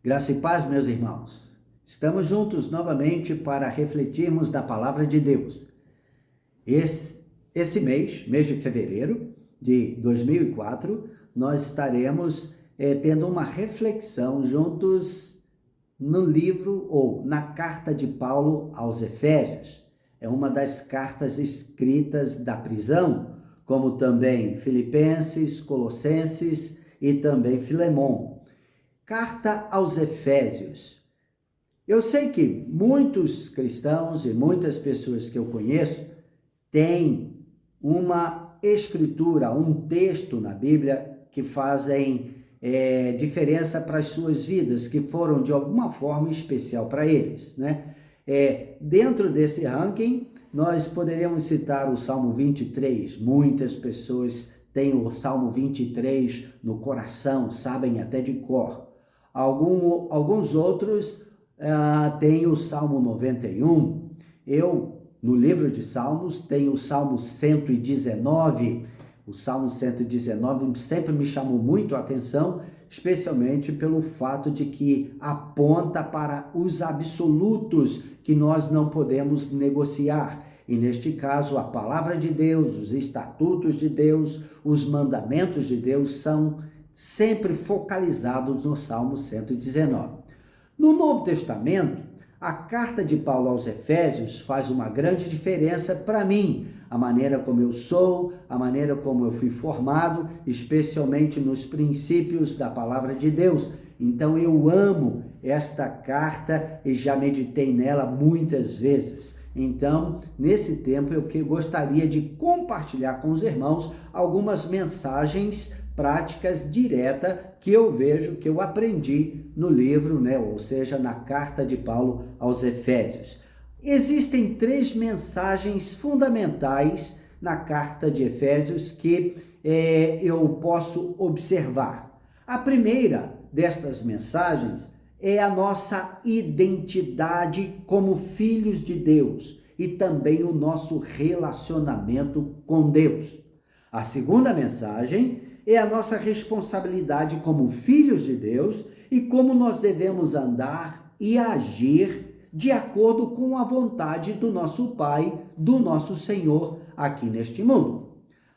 Graça e paz, meus irmãos. Estamos juntos novamente para refletirmos da palavra de Deus. Esse mês de fevereiro de 2004, nós estaremos tendo uma reflexão juntos no livro ou na carta de Paulo aos Efésios. É uma das cartas escritas da prisão, como também Filipenses, Colossenses e também Filemon. Carta aos Efésios. Eu sei que muitos cristãos e muitas pessoas que eu conheço têm uma escritura, um texto na Bíblia que fazem diferença para as suas vidas, que foram de alguma forma especial para eles, né? Dentro desse ranking, nós poderíamos citar o Salmo 23. Muitas pessoas têm o Salmo 23 no coração, sabem até de cor. Alguns outros têm o Salmo 91. Eu, no livro de Salmos, tenho o Salmo 119. O Salmo 119 sempre me chamou muito a atenção, especialmente pelo fato de que aponta para os absolutos que nós não podemos negociar. E neste caso, a palavra de Deus, os estatutos de Deus, os mandamentos de Deus são sempre focalizados no Salmo 119. No Novo Testamento, a carta de Paulo aos Efésios faz uma grande diferença para mim, a maneira como eu sou, a maneira como eu fui formado, especialmente nos princípios da palavra de Deus. Então eu amo esta carta e já meditei nela muitas vezes. Então, nesse tempo, eu gostaria de compartilhar com os irmãos algumas mensagens práticas diretas que eu vejo, que eu aprendi no livro, né? Ou seja, na carta de Paulo aos Efésios. Existem 3 mensagens fundamentais na carta de Efésios que eu posso observar. A primeira destas mensagens é a nossa identidade como filhos de Deus e também o nosso relacionamento com Deus. A segunda mensagem é a nossa responsabilidade como filhos de Deus e como nós devemos andar e agir de acordo com a vontade do nosso Pai, do nosso Senhor aqui neste mundo.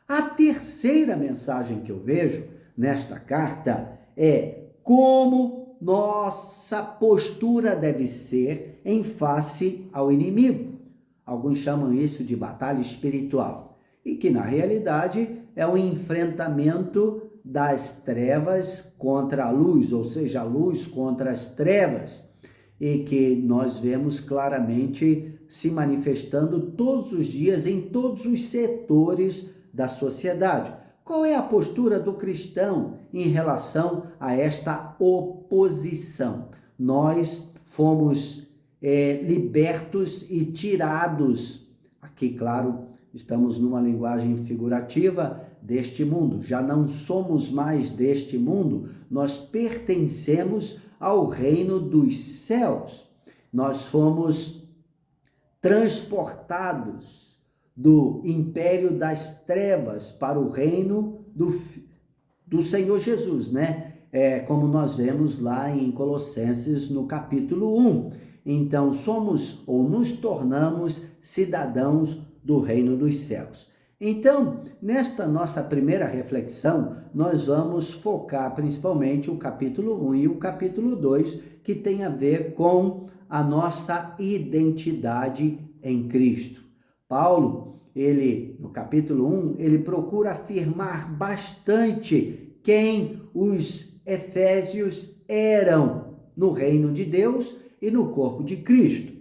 A terceira mensagem que eu vejo nesta carta é como nossa postura deve ser em face ao inimigo. Alguns chamam isso de batalha espiritual, e que na realidade é um enfrentamento das trevas contra a luz, ou seja, a luz contra as trevas, e que nós vemos claramente se manifestando todos os dias em todos os setores da sociedade. Qual é a postura do cristão em relação a esta oposição? Nós fomos libertos e tirados, aqui claro, estamos numa linguagem figurativa, deste mundo. Já não somos mais deste mundo, nós pertencemos ao reino dos céus. Nós fomos transportados do império das trevas para o reino do Senhor Jesus, né? Como nós vemos lá em Colossenses no capítulo 1. Então, somos ou nos tornamos cidadãos do reino dos céus. Então, nesta nossa primeira reflexão, nós vamos focar principalmente o capítulo 1 e o capítulo 2, que tem a ver com a nossa identidade em Cristo. Paulo, no capítulo 1, ele procura afirmar bastante quem os efésios eram no reino de Deus e no corpo de Cristo.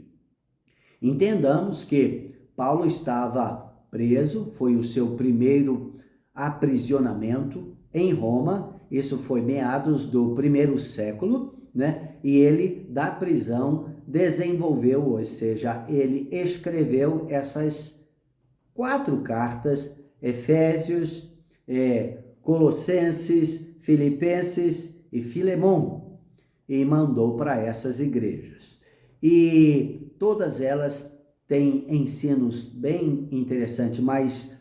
Entendamos que Paulo estava preso, foi o seu primeiro aprisionamento em Roma, isso foi meados do 1º século, né? E ele, da prisão, desenvolveu, ou seja, ele escreveu essas 4 cartas, Efésios, Colossenses, Filipenses e Filemon, e mandou para essas igrejas. E todas elas têm ensinos bem interessantes, mas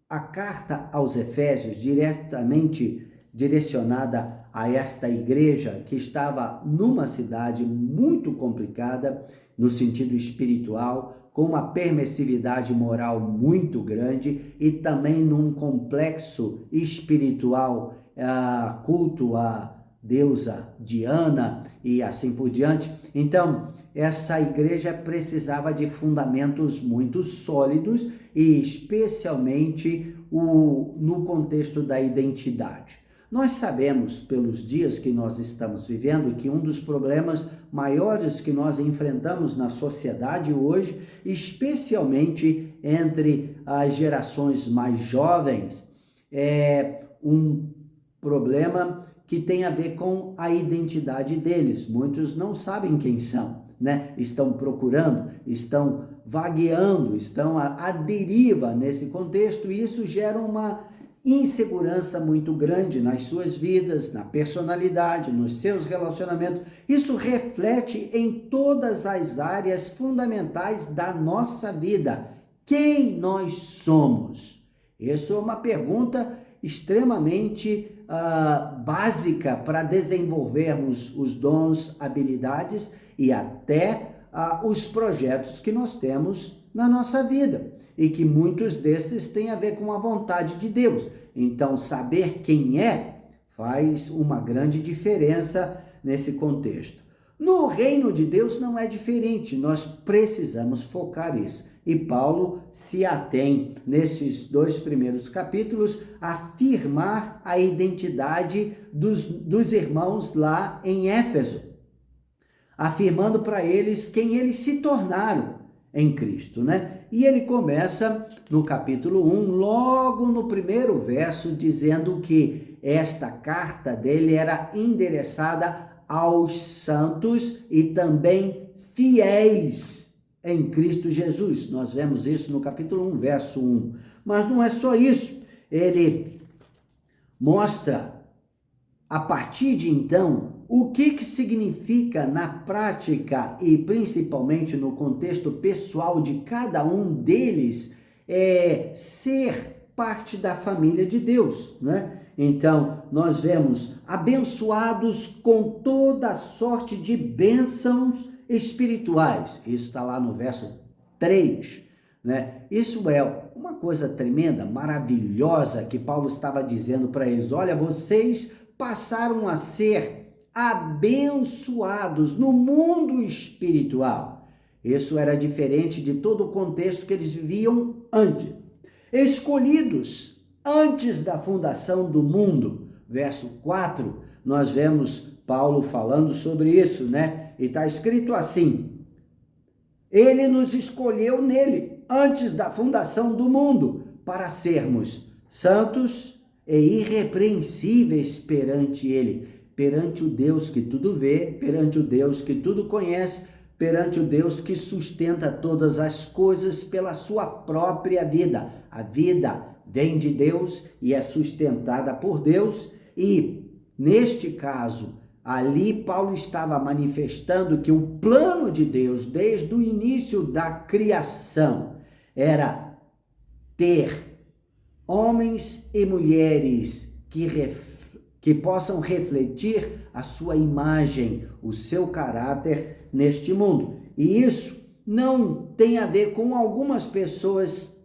a carta aos Efésios, diretamente direcionada a esta igreja que estava numa cidade muito complicada no sentido espiritual, com uma permissividade moral muito grande e também num complexo espiritual, culto à deusa Diana e assim por diante. Então, essa igreja precisava de fundamentos muito sólidos e especialmente no contexto da identidade. Nós sabemos, pelos dias que nós estamos vivendo, que um dos problemas maiores que nós enfrentamos na sociedade hoje, especialmente entre as gerações mais jovens, é um problema que tem a ver com a identidade deles. Muitos não sabem quem são, né? Estão procurando, estão vagueando, estão à deriva nesse contexto, e isso gera uma insegurança muito grande nas suas vidas, na personalidade, nos seus relacionamentos. Isso reflete em todas as áreas fundamentais da nossa vida. Quem nós somos? Isso é uma pergunta extremamente básica para desenvolvermos os dons, habilidades e até os projetos que nós temos na nossa vida, e que muitos desses têm a ver com a vontade de Deus. Então, saber quem é faz uma grande diferença nesse contexto. No reino de Deus não é diferente, nós precisamos focar isso. E Paulo se atém, nesses 2 primeiros capítulos, a afirmar a identidade dos irmãos lá em Éfeso, afirmando para eles quem eles se tornaram em Cristo, né? E ele começa no capítulo 1, logo no primeiro verso, dizendo que esta carta dele era endereçada aos santos e também fiéis em Cristo Jesus. Nós vemos isso no capítulo 1, verso 1. Mas não é só isso. Ele mostra, a partir de então, o que significa na prática e principalmente no contexto pessoal de cada um deles ser parte da família de Deus, né? Então, nós vemos abençoados com toda sorte de bênçãos espirituais. Isso está lá no verso 3, né? Isso é uma coisa tremenda, maravilhosa, que Paulo estava dizendo para eles. Olha, vocês passaram a ser abençoados no mundo espiritual. Isso era diferente de todo o contexto que eles viviam antes. Escolhidos antes da fundação do mundo. Verso 4, nós vemos Paulo falando sobre isso, né? E está escrito assim: ele nos escolheu nele, antes da fundação do mundo, para sermos santos e irrepreensíveis perante ele. Perante o Deus que tudo vê, perante o Deus que tudo conhece, perante o Deus que sustenta todas as coisas pela sua própria vida. A vida vem de Deus e é sustentada por Deus, e neste caso, ali Paulo estava manifestando que o plano de Deus, desde o início da criação, era ter homens e mulheres que possam refletir a sua imagem, o seu caráter neste mundo. E isso não tem a ver com algumas pessoas,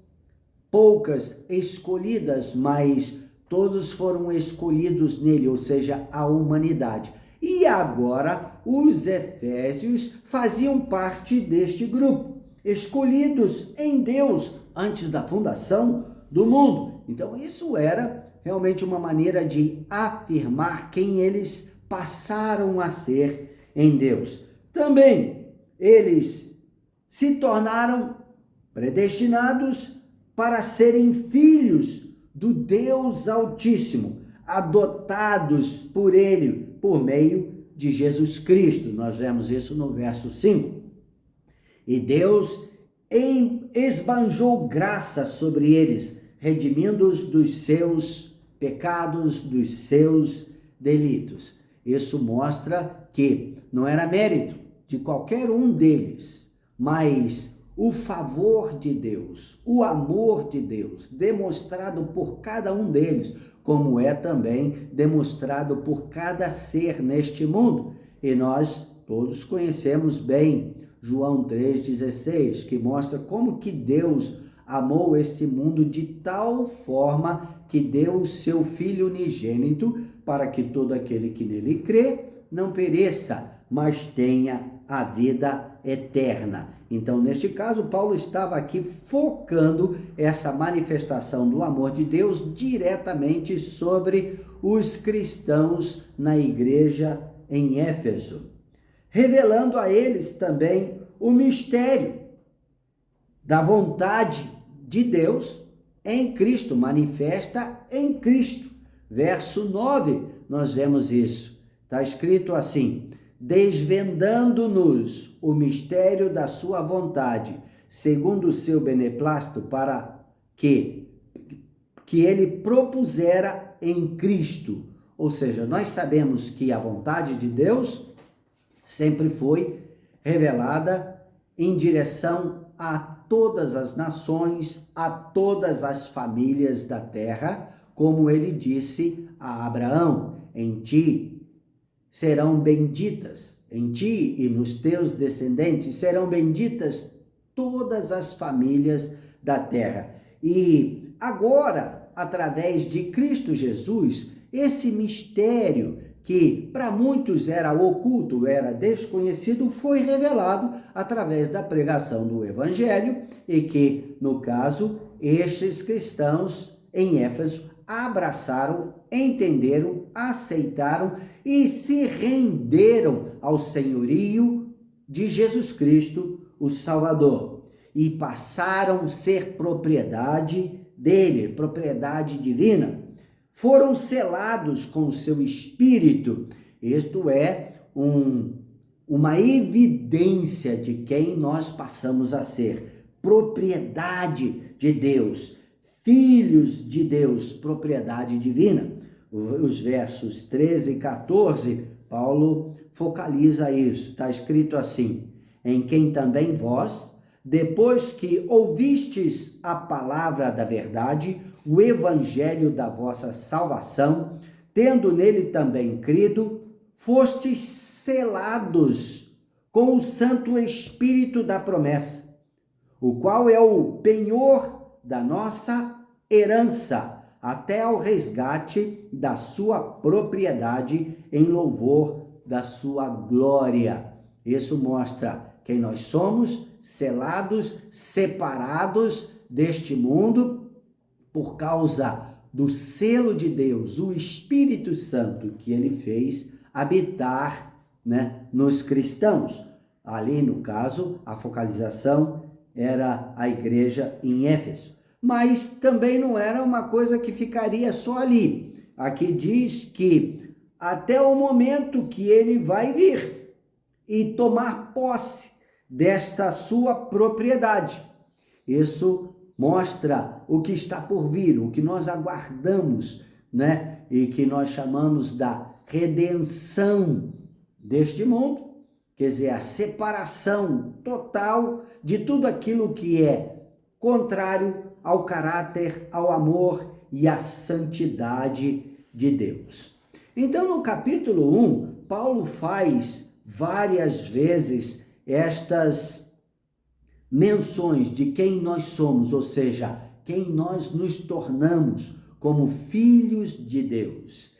poucas escolhidas, mas todos foram escolhidos nele, ou seja, a humanidade. E agora os efésios faziam parte deste grupo, escolhidos em Deus antes da fundação do mundo. Então isso era realmente uma maneira de afirmar quem eles passaram a ser em Deus. Também eles se tornaram predestinados para serem filhos do Deus Altíssimo, adotados por ele por meio de Jesus Cristo. Nós vemos isso no verso 5. E Deus esbanjou graça sobre eles, redimindo-os dos seus pecados, dos seus delitos. Isso mostra que não era mérito de qualquer um deles, mas o favor de Deus, o amor de Deus, demonstrado por cada um deles, como é também demonstrado por cada ser neste mundo. E nós todos conhecemos bem João 3,16, que mostra como que Deus amou esse mundo de tal forma que deu o seu Filho unigênito para que todo aquele que nele crê não pereça, mas tenha a vida eterna. Então, neste caso, Paulo estava aqui focando essa manifestação do amor de Deus diretamente sobre os cristãos na igreja em Éfeso, revelando a eles também o mistério da vontade de Deus em Cristo, manifesta em Cristo. Verso 9, nós vemos isso. Está escrito assim: desvendando-nos o mistério da sua vontade, segundo o seu beneplácito, para que ele propusera em Cristo. Ou seja, nós sabemos que a vontade de Deus sempre foi revelada em direção a todas as nações, a todas as famílias da terra, como ele disse a Abraão: em ti serão benditas, em ti e nos teus descendentes serão benditas todas as famílias da terra. E agora, através de Cristo Jesus, esse mistério que para muitos era oculto, era desconhecido, foi revelado através da pregação do Evangelho, e que, no caso, estes cristãos em Éfeso abraçaram, entenderam, aceitaram e se renderam ao senhorio de Jesus Cristo, o Salvador, e passaram a ser propriedade dele, propriedade divina. Foram selados com o seu Espírito. Isto é uma evidência de quem nós passamos a ser. Propriedade de Deus, filhos de Deus, propriedade divina. Os versos 13 e 14, Paulo focaliza isso. Está escrito assim: em quem também vós, depois que ouvistes a palavra da verdade, o evangelho da vossa salvação, tendo nele também crido, fostes selados com o Santo Espírito da promessa, o qual é o penhor da nossa herança, até ao resgate da sua propriedade, em louvor da sua glória. Isso mostra quem nós somos, selados, separados deste mundo, por causa do selo de Deus, o Espírito Santo, que ele fez habitar, nos cristãos. Ali, no caso, a focalização era a igreja em Éfeso. Mas também não era uma coisa que ficaria só ali. Aqui diz que até o momento que ele vai vir e tomar posse desta sua propriedade. Isso mostra o que está por vir, o que nós aguardamos, e que nós chamamos da redenção deste mundo, quer dizer, a separação total de tudo aquilo que é contrário ao caráter, ao amor e à santidade de Deus. Então, no capítulo 1, Paulo faz várias vezes estas menções de quem nós somos, ou seja, quem nós nos tornamos como filhos de Deus.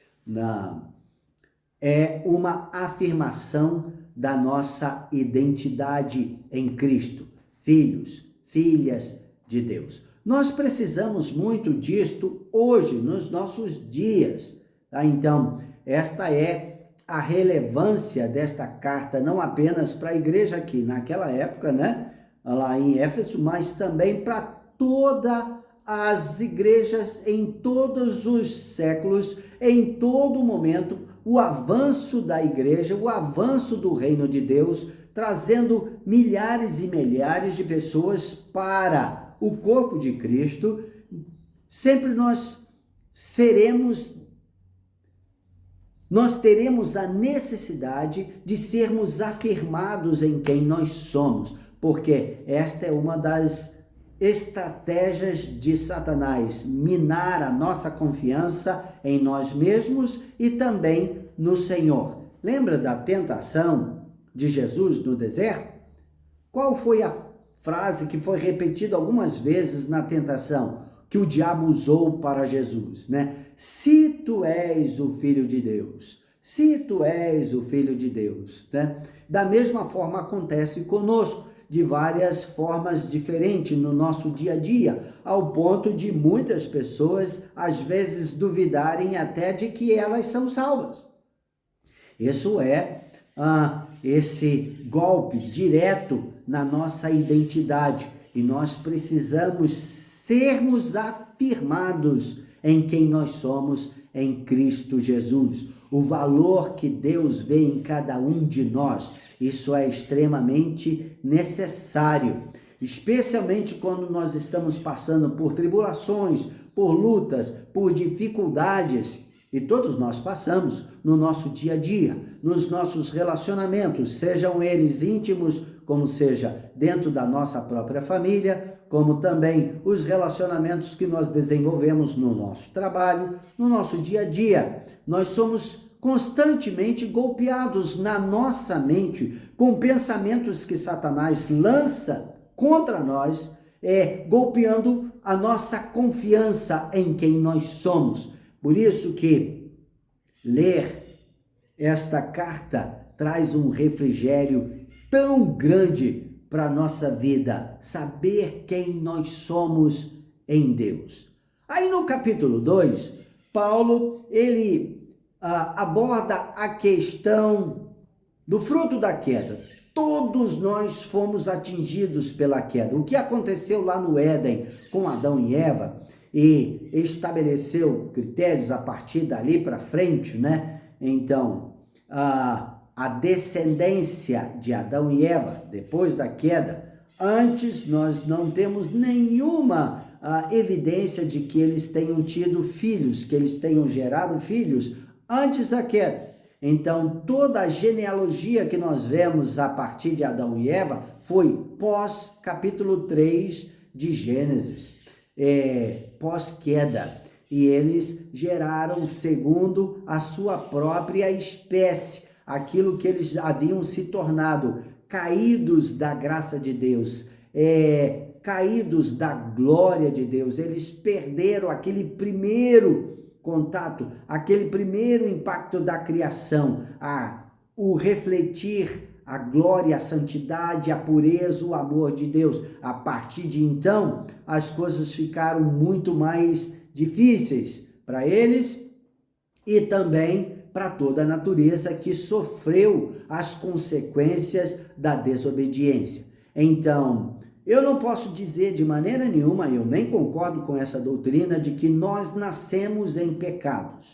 É uma afirmação da nossa identidade em Cristo, filhos, filhas de Deus. Nós precisamos muito disto hoje, nos nossos dias. Então, esta é a relevância desta carta, não apenas para a igreja aqui naquela época, lá em Éfeso, mas também para todas as igrejas em todos os séculos, em todo momento, o avanço da igreja, o avanço do reino de Deus, trazendo milhares e milhares de pessoas para o corpo de Cristo. Sempre nós teremos a necessidade de sermos afirmados em quem nós somos, porque esta é uma das estratégias de Satanás minar a nossa confiança em nós mesmos e também no Senhor. Lembra da tentação de Jesus no deserto? Qual foi a frase que foi repetida algumas vezes na tentação que o diabo usou para Jesus, né? Se tu és o Filho de Deus, se tu és o Filho de Deus, né? Da mesma forma acontece conosco, de várias formas diferentes no nosso dia a dia, ao ponto de muitas pessoas às vezes duvidarem até de que elas são salvas. Isso é esse golpe direto na nossa identidade, e nós precisamos sermos afirmados em quem nós somos em Cristo Jesus. O valor que Deus vê em cada um de nós, isso é extremamente necessário, especialmente quando nós estamos passando por tribulações, por lutas, por dificuldades, e todos nós passamos no nosso dia a dia, nos nossos relacionamentos, sejam eles íntimos, como seja dentro da nossa própria família, como também os relacionamentos que nós desenvolvemos no nosso trabalho, no nosso dia a dia. Nós somos constantemente golpeados na nossa mente com pensamentos que Satanás lança contra nós, golpeando a nossa confiança em quem nós somos. Por isso que ler esta carta traz um refrigério tão grande para a nossa vida, saber quem nós somos em Deus. Aí no capítulo 2, Paulo, ele aborda a questão do fruto da queda. Todos nós fomos atingidos pela queda. O que aconteceu lá no Éden com Adão e Eva, e estabeleceu critérios a partir dali para frente, né? Então, a descendência de Adão e Eva, depois da queda, antes nós não temos nenhuma evidência de que eles tenham tido filhos, que eles tenham gerado filhos antes da queda. Então, toda a genealogia que nós vemos a partir de Adão e Eva foi pós capítulo 3 de Gênesis, pós-queda. E eles geraram segundo a sua própria espécie, aquilo que eles haviam se tornado, caídos da graça de Deus, caídos da glória de Deus. Eles perderam aquele primeiro contato, aquele primeiro impacto da criação, o refletir a glória, a santidade, a pureza, o amor de Deus. A partir de então, as coisas ficaram muito mais difíceis para eles e também para toda a natureza que sofreu as consequências da desobediência. Então, eu não posso dizer de maneira nenhuma, eu nem concordo com essa doutrina de que nós nascemos em pecados.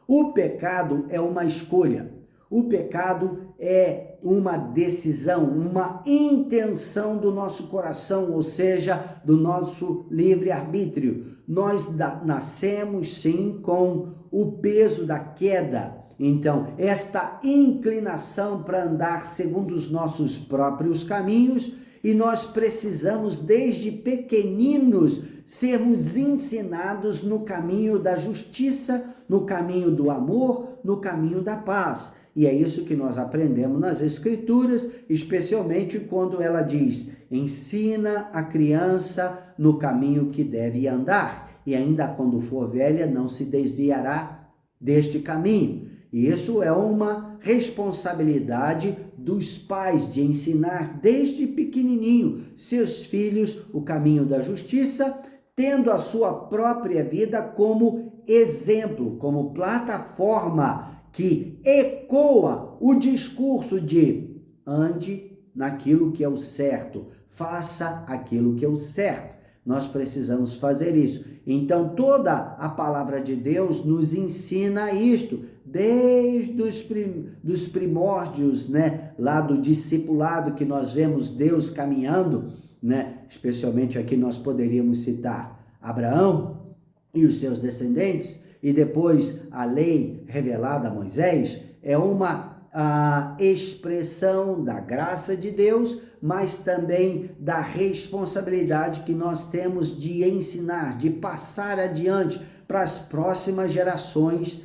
O pecado é uma escolha. O pecado é uma decisão, uma intenção do nosso coração, ou seja, do nosso livre-arbítrio. Nós nascemos sim com o peso da queda. Então, esta inclinação para andar segundo os nossos próprios caminhos, e nós precisamos desde pequeninos sermos ensinados no caminho da justiça, no caminho do amor, no caminho da paz. E é isso que nós aprendemos nas Escrituras, especialmente quando ela diz: ensina a criança no caminho que deve andar, e ainda quando for velha não se desviará deste caminho. E isso é uma responsabilidade dos pais, de ensinar desde pequenininho seus filhos o caminho da justiça, tendo a sua própria vida como exemplo, como plataforma que ecoa o discurso de ande naquilo que é o certo, faça aquilo que é o certo. Nós precisamos fazer isso. Então, toda a palavra de Deus nos ensina isto, desde os primórdios, né? Lá do discipulado que nós vemos Deus caminhando, né? Especialmente aqui nós poderíamos citar Abraão e os seus descendentes, e depois a lei revelada a Moisés, é uma a expressão da graça de Deus, mas também da responsabilidade que nós temos de ensinar, de passar adiante para as próximas gerações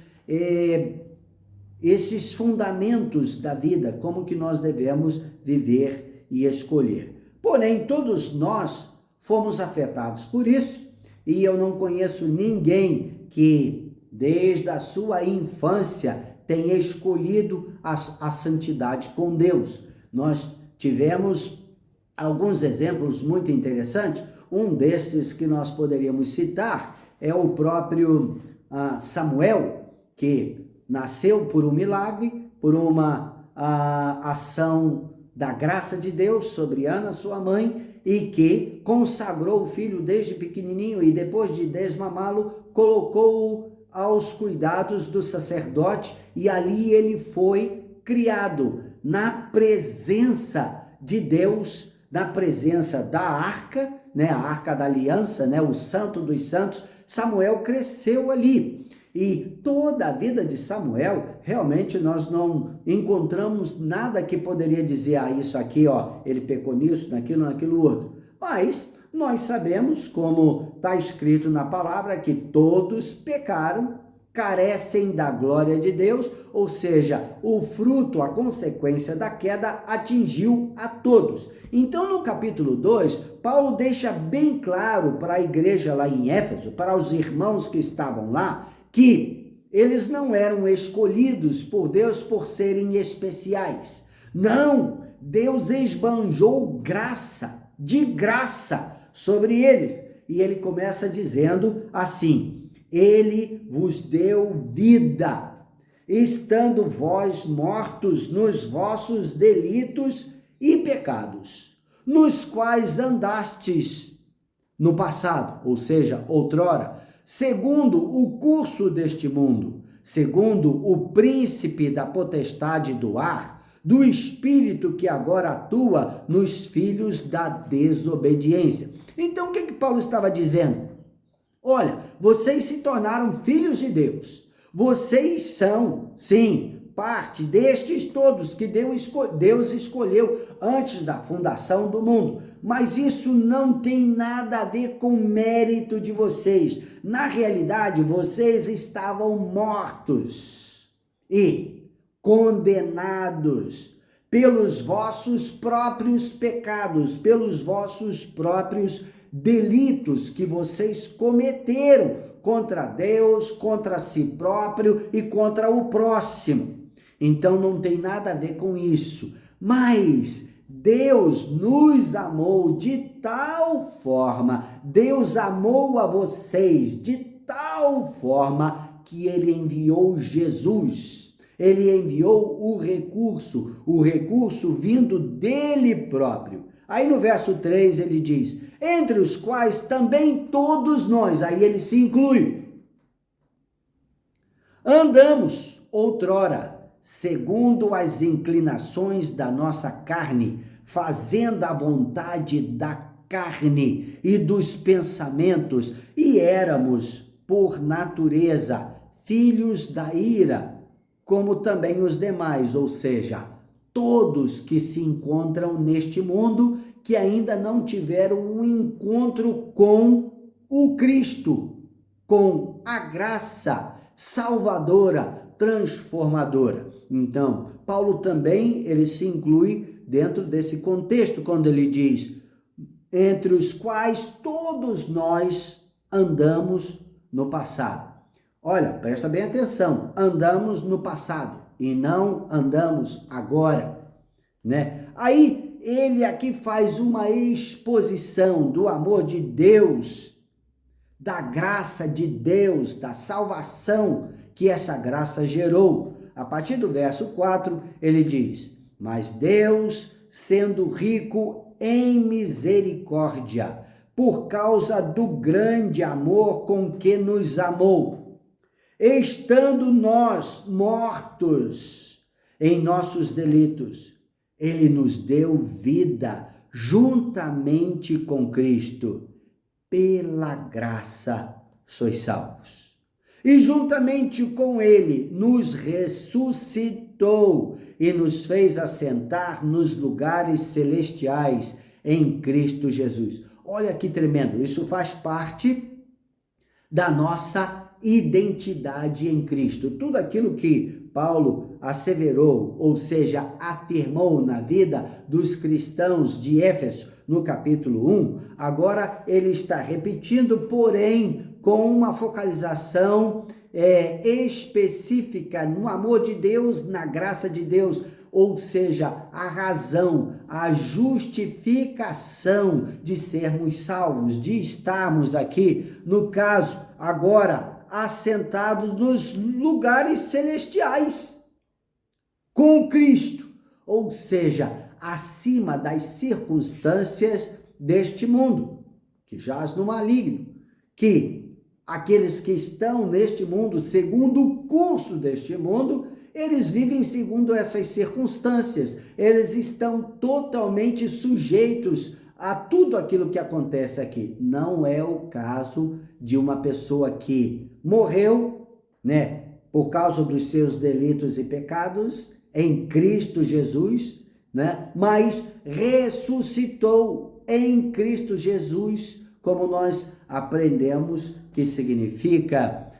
esses fundamentos da vida, como que nós devemos viver e escolher. Porém, todos nós fomos afetados por isso, e eu não conheço ninguém que, desde a sua infância, tenha escolhido a santidade com Deus. Nós tivemos alguns exemplos muito interessantes. Um destes que nós poderíamos citar é o próprio Samuel, que nasceu por um milagre, por uma ação da graça de Deus sobre Ana, sua mãe, e que consagrou o filho desde pequenininho e depois de desmamá-lo, colocou-o aos cuidados do sacerdote, e ali ele foi criado na presença de Deus, na presença da arca, né, a arca da aliança, né, o santo dos santos. Samuel cresceu ali. E toda a vida de Samuel, realmente nós não encontramos nada que poderia dizer, isso aqui, ele pecou nisso, naquilo outro. Mas nós sabemos, como está escrito na palavra, que todos pecaram, carecem da glória de Deus, ou seja, o fruto, a consequência da queda atingiu a todos. Então, no capítulo 2, Paulo deixa bem claro para a igreja lá em Éfeso, para os irmãos que estavam lá, que eles não eram escolhidos por Deus por serem especiais. Não, Deus esbanjou graça, de graça, sobre eles. E ele começa dizendo assim: ele vos deu vida, estando vós mortos nos vossos delitos e pecados, nos quais andastes no passado, ou seja, outrora, segundo o curso deste mundo, segundo o príncipe da potestade do ar, do espírito que agora atua nos filhos da desobediência. Então, o que Paulo estava dizendo? Olha, vocês se tornaram filhos de Deus. Vocês são, sim, parte destes todos que Deus escolheu antes da fundação do mundo. Mas isso não tem nada a ver com o mérito de vocês. Na realidade, vocês estavam mortos e condenados pelos vossos próprios pecados, pelos vossos próprios delitos que vocês cometeram contra Deus, contra si próprio e contra o próximo. Então não tem nada a ver com isso. Mas Deus nos amou de tal forma, Deus amou a vocês de tal forma que ele enviou Jesus. Ele enviou o recurso vindo dele próprio. Aí no verso 3 ele diz: entre os quais também todos nós, aí ele se inclui, andamos outrora, segundo as inclinações da nossa carne, fazendo a vontade da carne e dos pensamentos, e éramos, por natureza, filhos da ira, como também os demais, ou seja, todos que se encontram neste mundo, que ainda não tiveram um encontro com o Cristo, com a graça salvadora, transformadora. Então, Paulo também, ele se inclui dentro desse contexto, quando ele diz, entre os quais todos nós andamos no passado. Olha, presta bem atenção, andamos no passado e não andamos agora, né? Aí, ele aqui faz uma exposição do amor de Deus, da graça de Deus, da salvação que essa graça gerou. A partir do verso 4, ele diz, mas Deus, sendo rico em misericórdia, por causa do grande amor com que nos amou, estando nós mortos em nossos delitos, ele nos deu vida juntamente com Cristo. Pela graça sois salvos. e juntamente com ele nos ressuscitou e nos fez assentar nos lugares celestiais em Cristo Jesus. Olha que tremendo, isso faz parte da nossa identidade em Cristo. Tudo aquilo que Paulo asseverou, ou seja, afirmou na vida dos cristãos de Éfeso, no capítulo 1, agora ele está repetindo, porém com uma focalização específica no amor de Deus, na graça de Deus, ou seja, a razão, a justificação de sermos salvos, de estarmos aqui, no caso, agora, assentados nos lugares celestiais, com Cristo, ou seja, acima das circunstâncias deste mundo, que jaz no maligno, que aqueles que estão neste mundo, segundo o curso deste mundo, eles vivem segundo essas circunstâncias, eles estão totalmente sujeitos a tudo aquilo que acontece aqui. Não é o caso de uma pessoa que morreu, por causa dos seus delitos e pecados, em Cristo Jesus, mas ressuscitou em Cristo Jesus, como nós aprendemos que significa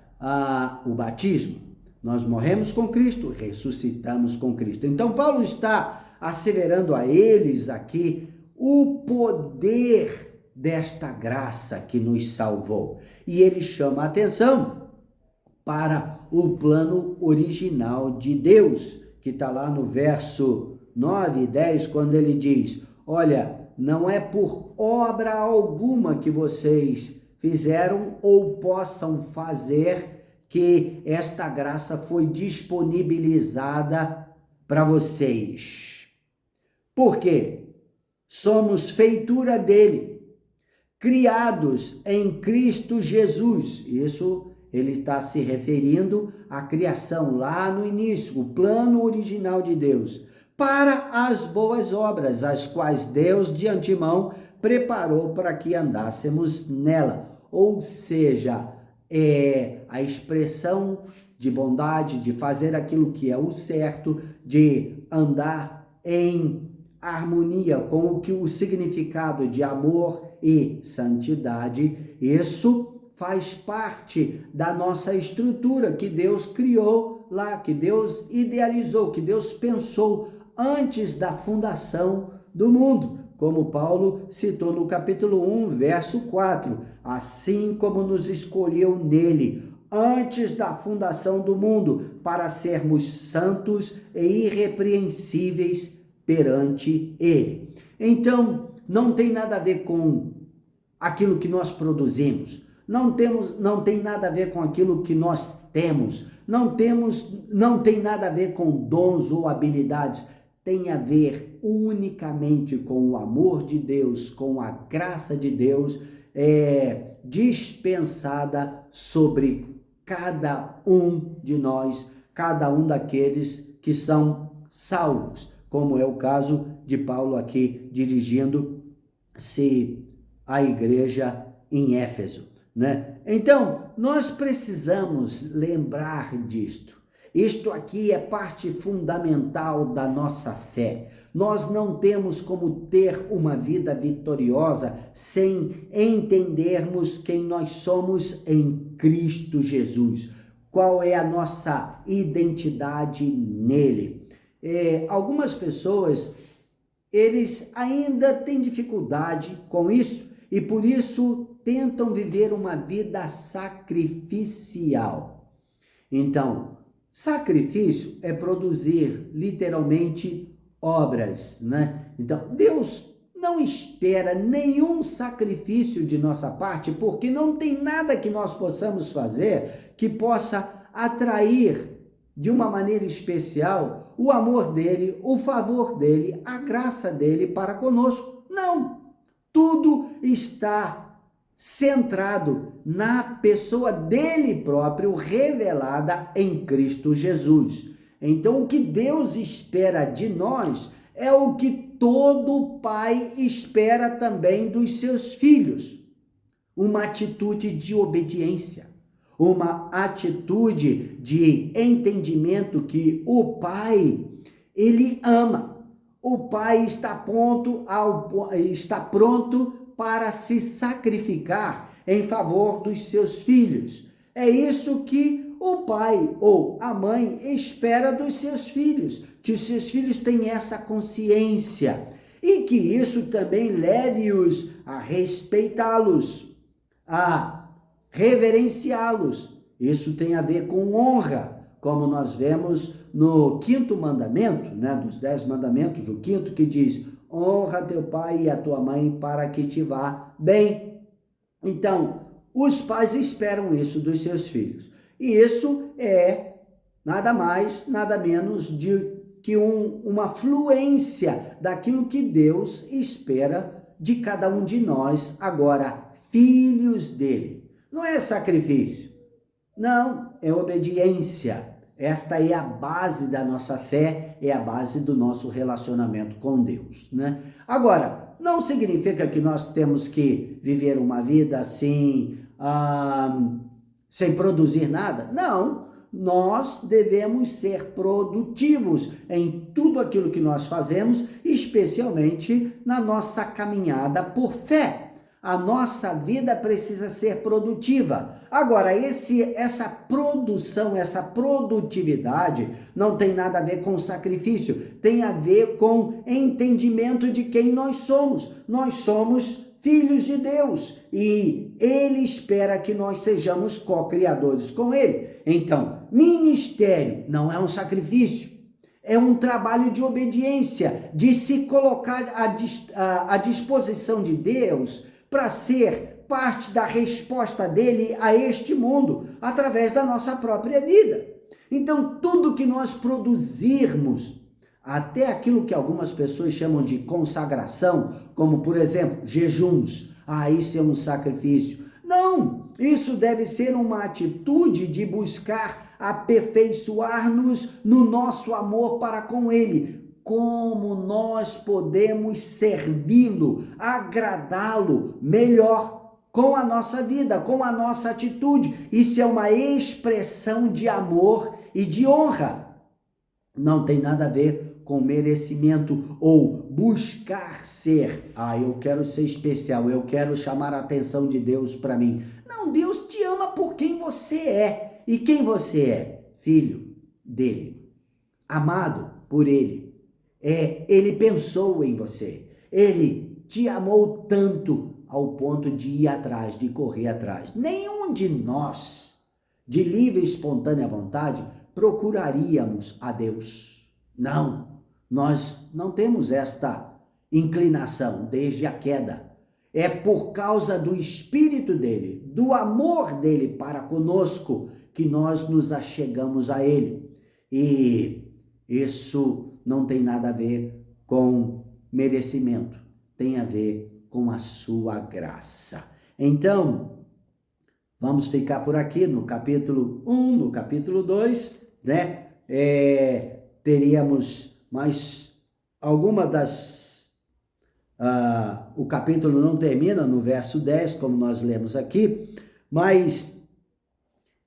o batismo. Nós morremos com Cristo, ressuscitamos com Cristo. Então, Paulo está asseverando a eles aqui o poder desta graça que nos salvou. E ele chama a atenção para o plano original de Deus, que está lá no verso 9 e 10, quando ele diz, olha, não é por obra alguma que vocês fizeram ou possam fazer que esta graça foi disponibilizada para vocês. Por quê? Somos feitura dele, criados em Cristo Jesus. Isso ele está se referindo à criação lá no início, o plano original de Deus, para as boas obras, as quais Deus de antemão preparou para que andássemos nela. Ou seja, a expressão de bondade, de fazer aquilo que é o certo, de andar em harmonia com o significado de amor e santidade. Isso faz parte da nossa estrutura que Deus criou lá, que Deus idealizou, que Deus pensou antes da fundação do mundo. Como Paulo citou no capítulo 1, verso 4, assim como nos escolheu nele, antes da fundação do mundo, para sermos santos e irrepreensíveis perante ele. Então, não tem nada a ver com aquilo que nós produzimos, não tem nada a ver com aquilo que nós temos, não tem nada a ver com dons ou habilidades, tem a ver unicamente com o amor de Deus, com a graça de Deus, dispensada sobre cada um de nós, cada um daqueles que são salvos, como é o caso de Paulo aqui dirigindo-se à igreja em Éfeso, Então, nós precisamos lembrar disto. Isto aqui é parte fundamental da nossa fé. Nós não temos como ter uma vida vitoriosa sem entendermos quem nós somos em Cristo Jesus. Qual é a nossa identidade nele? Algumas pessoas, eles ainda têm dificuldade com isso e por isso tentam viver uma vida sacrificial. Então, sacrifício é produzir literalmente obras, Então, Deus não espera nenhum sacrifício de nossa parte, porque não tem nada que nós possamos fazer que possa atrair de uma maneira especial o amor dele, o favor dele, a graça dele para conosco. Não! Tudo está centrado na pessoa dele próprio, revelada em Cristo Jesus. Então, o que Deus espera de nós é o que todo pai espera também dos seus filhos. Uma atitude de obediência, uma atitude de entendimento que o Pai, ele ama. O Pai está pronto para se sacrificar em favor dos seus filhos. É isso que o pai ou a mãe espera dos seus filhos, que os seus filhos tenham essa consciência e que isso também leve-os a respeitá-los, a reverenciá-los. Isso tem a ver com honra, como nós vemos no 5º mandamento, né, dos 10 mandamentos, o 5º que diz: honra teu pai e a tua mãe para que te vá bem. Então, os pais esperam isso dos seus filhos. E isso é nada mais, nada menos que uma fluência daquilo que Deus espera de cada um de nós, agora, filhos dele. Não é sacrifício, não, é obediência. Esta é a base da nossa fé, é a base do nosso relacionamento com Deus, né? Agora, não significa que nós temos que viver uma vida assim, sem produzir nada. Não, nós devemos ser produtivos em tudo aquilo que nós fazemos, especialmente na nossa caminhada por fé. A nossa vida precisa ser produtiva. Agora, essa produção, essa produtividade não tem nada a ver com sacrifício, tem a ver com entendimento de quem nós somos. Nós somos filhos de Deus e Ele espera que nós sejamos co-criadores com Ele. Então, ministério não é um sacrifício, é um trabalho de obediência, de se colocar à disposição de Deus para ser parte da resposta dele a este mundo, através da nossa própria vida. Então, tudo que nós produzirmos, até aquilo que algumas pessoas chamam de consagração, como, por exemplo, jejuns, isso é um sacrifício. Não, isso deve ser uma atitude de buscar aperfeiçoar-nos no nosso amor para com ele. Como nós podemos servi-lo, agradá-lo melhor com a nossa vida, com a nossa atitude. Isso é uma expressão de amor e de honra. Não tem nada a ver com merecimento ou buscar ser. Eu quero ser especial, eu quero chamar a atenção de Deus para mim. Não, Deus te ama por quem você é. E quem você é? Filho dele, amado por ele. Ele pensou em você, ele te amou tanto ao ponto de ir atrás, de correr atrás. Nenhum de nós, de livre e espontânea vontade, procuraríamos a Deus. Não, nós não temos esta inclinação desde a queda. É por causa do Espírito dele, do amor dele para conosco, que nós nos achegamos a ele. E isso não tem nada a ver com merecimento, tem a ver com a sua graça. Então, vamos ficar por aqui no capítulo 1, no capítulo 2, né? Teríamos mais alguma o capítulo não termina no verso 10, como nós lemos aqui, mas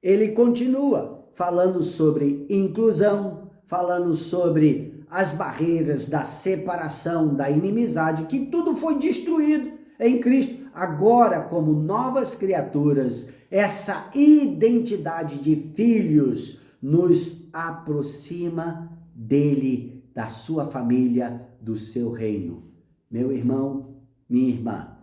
ele continua falando sobre inclusão, falando sobre as barreiras da separação, da inimizade, que tudo foi destruído em Cristo. Agora, como novas criaturas, essa identidade de filhos nos aproxima dele, da sua família, do seu reino. Meu irmão, minha irmã,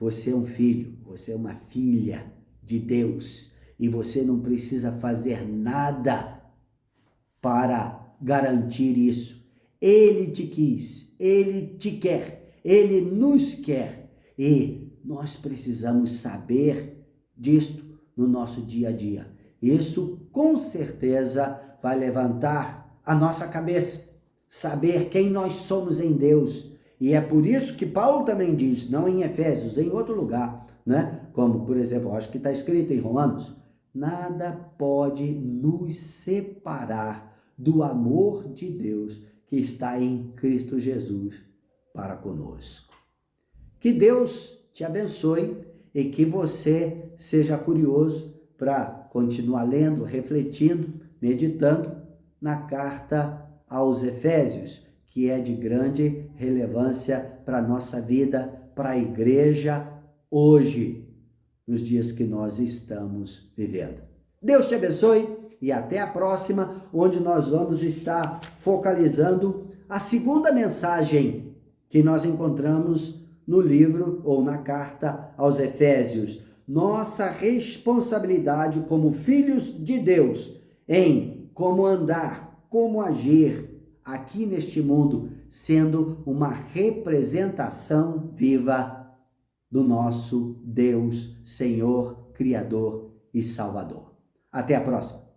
você é um filho, você é uma filha de Deus e você não precisa fazer nada para garantir isso. Ele te quis, ele te quer, ele nos quer e nós precisamos saber disto no nosso dia a dia. Isso com certeza vai levantar a nossa cabeça, saber quem nós somos em Deus. E é por isso que Paulo também diz, não em Efésios, em outro lugar, né? Como, por exemplo, acho que está escrito em Romanos, nada pode nos separar do amor de Deus que está em Cristo Jesus para conosco. Que Deus te abençoe e que você seja curioso para continuar lendo, refletindo, meditando na carta aos Efésios, que é de grande relevância para a nossa vida, para a igreja hoje, nos dias que nós estamos vivendo. Deus te abençoe e até a próxima, onde nós vamos estar focalizando a segunda mensagem que nós encontramos no livro ou na carta aos Efésios. Nossa responsabilidade como filhos de Deus em como andar, como agir aqui neste mundo, sendo uma representação viva do nosso Deus, Senhor, Criador e Salvador. Até a próxima!